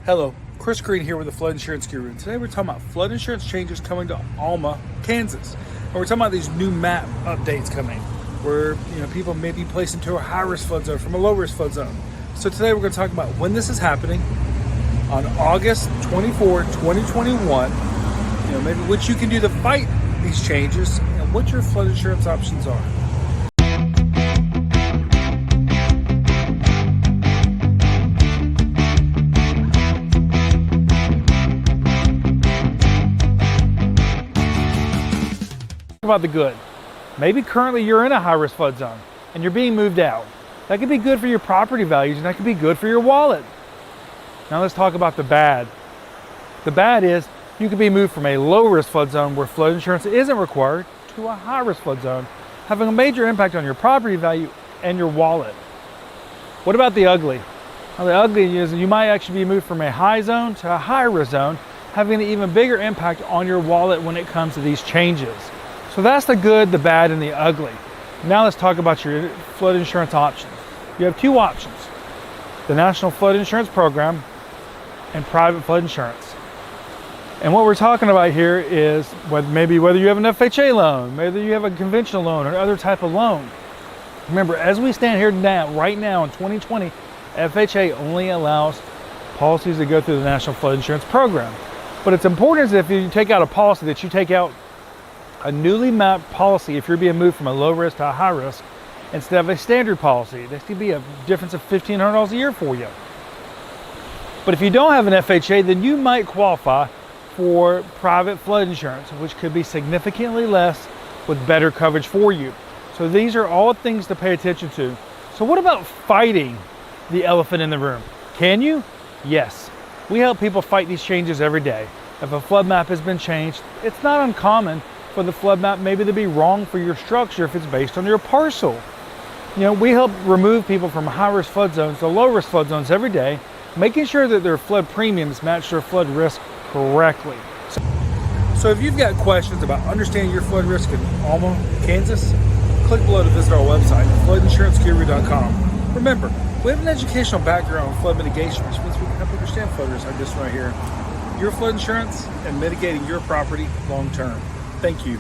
Hello, Chris Green here with the Flood Insurance Guru. And today we're talking about flood insurance changes coming to Alma, Kansas. And we're talking about these new map updates coming where people may be placed into a high-risk flood zone from a low-risk flood zone. So today we're going to talk about when this is happening on August 24, 2021, maybe what you can do to fight these changes and what your flood insurance options are. About the good. Maybe currently you're in a high-risk flood zone and you're being moved out. That could be good for your property values and that could be good for your wallet. Now let's talk about the bad. The bad is you could be moved from a low-risk flood zone where flood insurance isn't required to a high-risk flood zone, having a major impact on your property value and your wallet. What about the ugly? Now the ugly is you might actually be moved from a high zone to a high-risk zone, having an even bigger impact on your wallet when it comes to these changes. So that's the good, the bad, and the ugly. Now let's talk about your flood insurance options. You have two options: the National Flood Insurance Program and private flood insurance. And what we're talking about here is whether you have an FHA loan, whether you have a conventional loan or other type of loan. Remember, as we stand here now, right now in 2020, FHA only allows policies that go through the National Flood Insurance Program. But it's important that if you take out a policy that you take out a newly mapped policy if you're being moved from a low risk to a high risk instead of a standard policy. This could be a difference of $1,500 a year for you. But if you don't have an FHA, then you might qualify for private flood insurance, which could be significantly less with better coverage for you. So these are all things to pay attention to. So what about fighting the elephant in the room? Can you? Yes. We help people fight these changes every day. If a flood map has been changed, it's not uncommon for the flood map maybe to be wrong for your structure if it's based on your parcel. We help remove people from high-risk flood zones to low-risk flood zones every day, making sure that their flood premiums match their flood risk correctly. So if you've got questions about understanding your flood risk in Alma, Kansas, click below to visit our website, floodinsuranceguru.com. Remember, we have an educational background on flood mitigation, which means we can help understand flood risk like this right here. Your flood insurance and mitigating your property long term. Thank you.